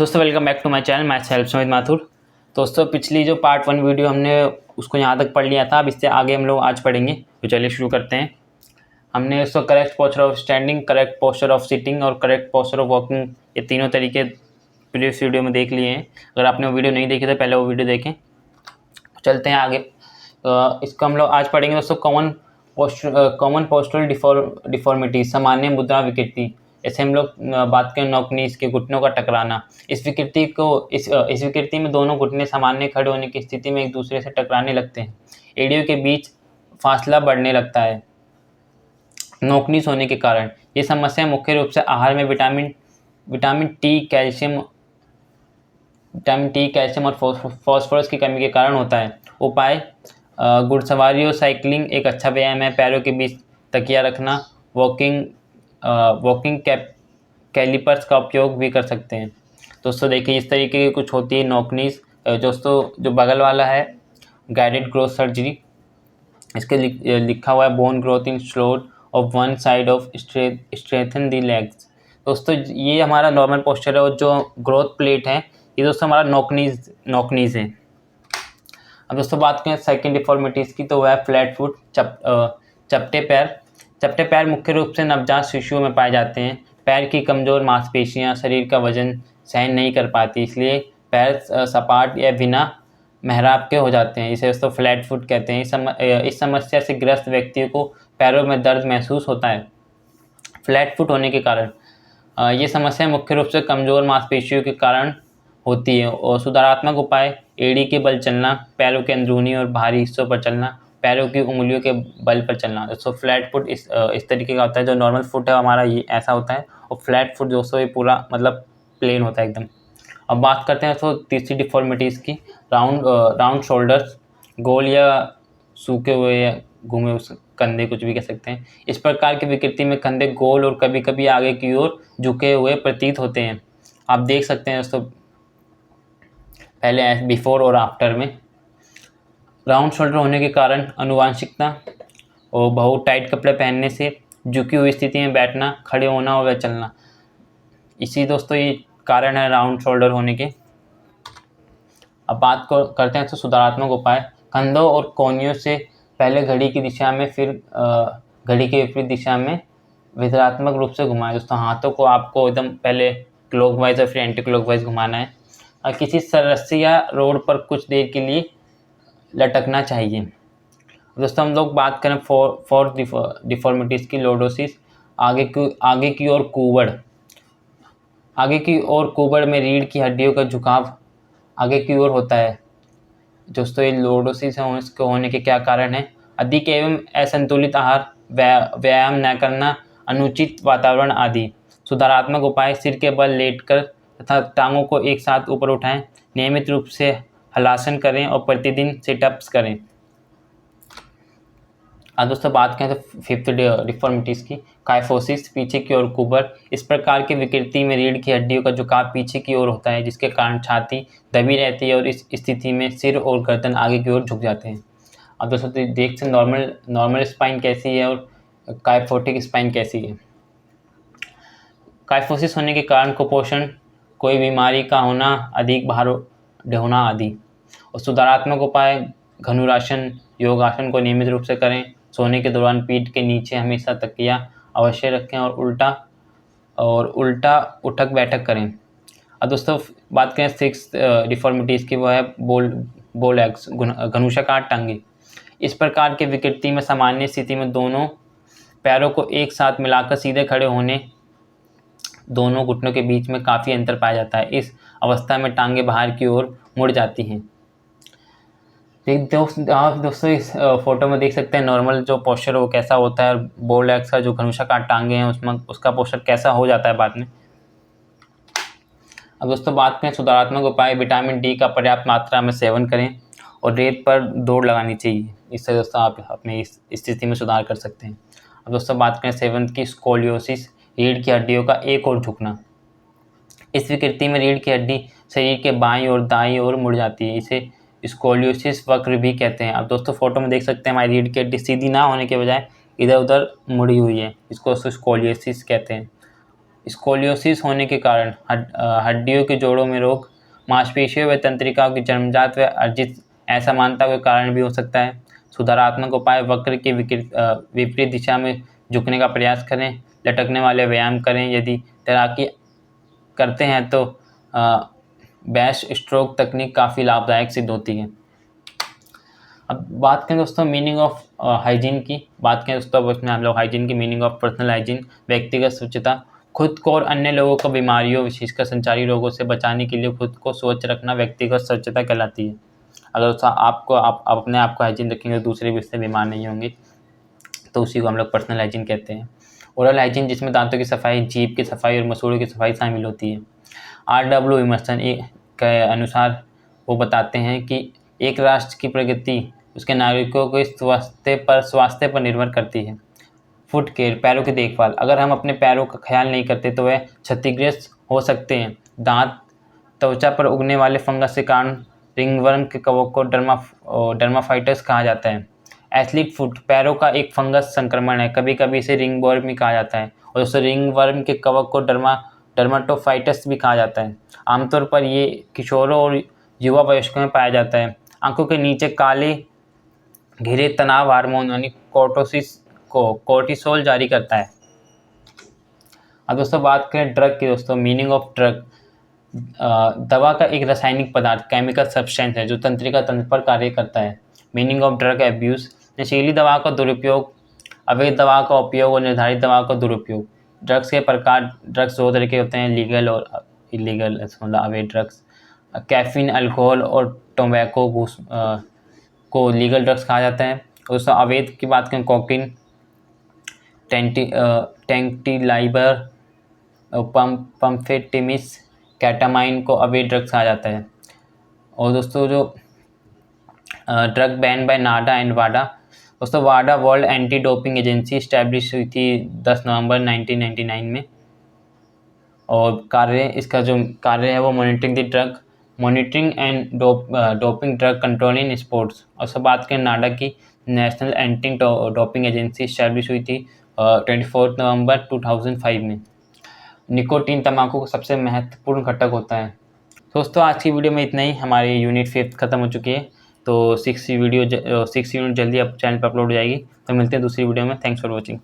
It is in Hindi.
दोस्तों welcome back to my channel myself Sumit Mathur. दोस्तों पिछली जो पार्ट 1 वीडियो हमने उसको यहाँ तक पढ़ लिया था। अब इससे आगे हम लोग आज पढ़ेंगे, तो चलिए शुरू करते हैं। हमने उसको correct posture of standing, correct posture of sitting और करेक्ट पोस्चर ऑफ वॉकिंग, ये तीनों तरीके प्रीवियस वीडियो में देख लिए हैं। अगर आपने वो वीडियो नहीं देखी तो पहले वो वीडियो देखें। चलते हैं आगे। इसको हम लोग आज पढ़ेंगे दोस्तों कॉमन पोस्चरल डिफॉर्मिटी, सामान्य मुद्रा विकृति। ऐसे हम लोग बात करें नॉकनीज के, घुटनों का टकराना। इस विकृति में दोनों घुटने सामान्य खड़े होने की स्थिति में एक दूसरे से टकराने लगते हैं। एड़ियों के बीच फासला बढ़ने लगता है नॉकनीज होने के कारण। ये समस्या मुख्य रूप से आहार में विटामिन टी, कैल्शियम और फास्फोरस की कमी के कारण होता है। उपाय: घुड़सवारी और साइकिलिंग एक अच्छा व्यायाम है। पैरों के बीच तकिया रखना, वॉकिंग कैलिपर्स का उपयोग भी कर सकते हैं। दोस्तों देखिए, इस तरीके की कुछ होती है नॉकनीज। दोस्तों जो बगल वाला है गाइडेड ग्रोथ सर्जरी, इसके लिखा हुआ है bone growth in slowed of one side of strengthen the legs. दोस्तों ये हमारा नॉर्मल पोस्चर है और जो ग्रोथ प्लेट है ये दोस्तों हमारा नॉकनीज है। अब दोस्तों बात करें सेकंड डिफॉर्मिटीज़ की, तो वह है फ्लैट फुट, चपटे पैर। चपटे पैर मुख्य रूप से नवजात शिशुओं में पाए जाते हैं। पैर की कमज़ोर मांसपेशियां शरीर का वजन सहन नहीं कर पाती, इसलिए पैर सपाट या बिना मेहराब के हो जाते हैं। इसे दोस्तों फ्लैट फुट कहते हैं। इस समस्या से ग्रस्त व्यक्तियों को पैरों में दर्द महसूस होता है फ्लैट फुट होने के कारण। ये समस्या मुख्य रूप से कमज़ोर मांसपेशियों के कारण होती है। और सुधारात्मक उपाय: एड़ी के बल चलना, पैरों के अंदरूनी और बाहरी हिस्सों पर चलना, पैरों की उंगलियों के बल पर चलना। दोस्तों फ्लैट फुट इस तरीके का होता है। जो नॉर्मल फुट है हमारा ये ऐसा होता है, और फ्लैट फुट दोस्तों ये पूरा मतलब प्लेन होता है एकदम। अब बात करते हैं दोस्तों तीसरी डिफॉर्मिटीज़ की, राउंड शोल्डर्स, गोल या सूखे हुए या घूमे हुए कंधे, कुछ भी कह सकते हैं। इस प्रकार की विकृति में कंधे गोल और कभी कभी आगे की ओर झुके हुए प्रतीत होते हैं। आप देख सकते हैं दोस्तों पहले बिफोर और आफ्टर में। राउंड शोल्डर होने के कारण आनुवांशिकता और बहुत टाइट कपड़े पहनने से झुकी हुई स्थिति में बैठना, खड़े होना और चलना, इसी दोस्तों ये कारण है राउंड शोल्डर होने के। अब बात करते हैं तो सुधारात्मक उपाय: कंधों और कोहनियों से पहले घड़ी की दिशा में, फिर घड़ी के विपरीत दिशा में विधरात्मक रूप से घुमाएं। दोस्तों हाथों को आपको एकदम पहले क्लॉकवाइज और फिर एंटी क्लॉकवाइज घुमाना है। और किसी रस्सी या रोड पर कुछ देर के लिए लटकना चाहिए। दोस्तों हम लोग बात करें फोर्थ डिफॉर्मिटीज़ की, लॉर्डोसिस, आगे की ओर कूबड़। आगे की ओर कूबड़ में रीढ़ की हड्डियों का झुकाव आगे की ओर होता है। दोस्तों ये लॉर्डोसिस है, इसके होने के क्या कारण है? अधिक एवं असंतुलित आहार, व्यायाम न करना, अनुचित वातावरण आदि। सुधारात्मक उपाय: सिर के बल लेटकर तथा टांगों को एक साथ ऊपर उठाएं, नियमित रूप से हलासन करें और प्रतिदिन सिटअप्स करें। अब दोस्तों बात करें तो फिफ्थ डिफॉर्मिटीज़ की, काइफोसिस, पीछे की ओर कुबर। इस प्रकार की विकृति में रीढ़ की हड्डियों का झुकाव पीछे की ओर होता है, जिसके कारण छाती दबी रहती है और इस स्थिति में सिर और गर्दन आगे की ओर झुक जाते हैं। अब दोस्तों देख सकते नॉर्मल स्पाइन कैसी है और काइफोटिक स्पाइन कैसी है। काइफोसिस होने के कारण कुपोषण, कोई बीमारी का होना, अधिक भार ढोना आदि। और सुधारात्मक उपाय: धनुरासन, योगासन को नियमित रूप से करें। सोने के दौरान पीठ के नीचे हमेशा तकिया अवश्य रखें और उल्टा उठक बैठक करें। अब दोस्तों बात करें सिक्स डिफॉर्मिटीज़ की, वो है बोल एग्स, घनुषाकार टांगे। इस प्रकार की विकृति में सामान्य स्थिति में दोनों पैरों को एक साथ मिलाकर सीधे खड़े होने, दोनों घुटनों के बीच में काफ़ी अंतर पाया जाता है। इस अवस्था में टांगे बाहर की ओर मुड़ जाती हैं। आप दोस्तों इस फोटो में देख सकते हैं नॉर्मल जो पोस्चर है वो कैसा होता है, बोल एग्स का जो घनुषाकार टांगे हैं उसमें उसका पोस्चर कैसा हो जाता है बाद में। अब दोस्तों बात करें सुधारात्मक उपाय: विटामिन डी का पर्याप्त मात्रा में सेवन करें और रेत पर दौड़ लगानी चाहिए। इससे दोस्तों आप अपनी इस स्थिति में सुधार कर सकते हैं। अब दोस्तों बात करें सेवंथ की, स्कोलियोसिस, रीढ़ की हड्डियों का एक ओर झुकना। इस विकृति में रीढ़ की हड्डी शरीर के बाईं और दाईं ओर मुड़ जाती है, इसे स्कोलियोसिस वक्र भी कहते हैं। अब दोस्तों फोटो में देख सकते हैं हमारी रीढ़ की हड्डी सीधी ना होने के बजाय इधर उधर मुड़ी हुई है, इसको स्कोलियोसिस कहते हैं। स्कोलियोसिस होने के कारण हड्डियों के जोड़ों में रोग, मांसपेशियों व तंत्रिकाओं की जन्मजात व अर्जित असमानता के कारण भी हो सकता है। सुधारात्मक उपाय वक्र के विपरीत दिशा में झुकने का प्रयास करें, लटकने वाले व्यायाम करें। यदि तैराकी करते हैं तो बैश स्ट्रोक तकनीक काफ़ी लाभदायक सिद्ध होती है। अब बात करें दोस्तों मीनिंग ऑफ हाइजीन की। बात करें दोस्तों अब इसमें हम लोग हाइजीन की मीनिंग ऑफ पर्सनल हाइजीन, व्यक्तिगत स्वच्छता। खुद को और अन्य लोगों को बीमारियों विशेषकर संचारी रोगों से बचाने के लिए खुद को स्वच्छ रखना व्यक्तिगत स्वच्छता कहलाती है। अगर आप अपने आप को हाइजीन रखेंगे तो दूसरे भी इससे बीमार नहीं होंगे, तो उसी को हम लोग पर्सनल हाइजीन कहते हैं। ओरल हाइजीन जिसमें दांतों की सफाई, जीभ की सफाई और मसूड़ों की सफाई शामिल होती है। RW इमर्सन के अनुसार वो बताते हैं कि एक राष्ट्र की प्रगति उसके नागरिकों के स्वास्थ्य पर निर्भर करती है। फुट केयर, पैरों की देखभाल। अगर हम अपने पैरों का ख्याल नहीं करते तो वह क्षतिग्रस्त हो सकते हैं। दांत, त्वचा पर उगने वाले फंगस के कारण रिंगवर्म के कवक को डर्माफाइटस कहा जाता है। एथलीट फुट, पैरों का एक फंगस संक्रमण है, कभी कभी इसे रिंगवर्म भी कहा जाता है, और दोस्तों रिंगवर्म के कवक को डर्माटोफाइटस भी कहा जाता है। आमतौर पर ये किशोरों और युवा वयस्कों में पाया जाता है। आंखों के नीचे काले घेरे तनाव हार्मोन यानी कोर्टिसोल जारी करता है। अब दोस्तों बात करें ड्रग की। दोस्तों मीनिंग ऑफ ड्रग, दवा का एक रासायनिक पदार्थ, केमिकल सब्सटेंस है जो तंत्रिका तंत्र पर कार्य करता है। मीनिंग ऑफ ड्रग एब्यूज़, नशीली दवा का दुरुपयोग, अवैध दवा का उपयोग और निर्धारित दवा का दुरुपयोग। ड्रग्स के प्रकार, ड्रग्स दो तरह के होते हैं, लीगल और इलीगल, मतलब अवैध ड्रग्स। कैफीन, अल्कोहल और टोबैको को लीगल ड्रग्स कहा जाता है। दोस्तों अवैध की बात करें, कोकीन, टेंटिलाइबर, पम्फेटिमिस, कैटामाइन को अवैध ड्रग्स कहा जाता है। और दोस्तों जो drug ban by NADA and वाडा। दोस्तों वाडा world anti doping agency establish हुई थी 10 नवंबर 1999 में, और इसका जो कार्य है वो monitoring and doping drug control in sports. और सब बात करें नाडा की, national anti doping agency establish हुई थी 24 नवंबर 2005 में। निकोटीन तंबाकू का सबसे महत्वपूर्ण घटक होता है। दोस्तों आज की वीडियो में इतना ही। हमारी यूनिट 5 खत्म हो चुकी है, तो 6 यूनिट जल्दी अब चैनल पर अपलोड हो जाएगी। तो मिलते हैं दूसरी वीडियो में। Thanks for watching.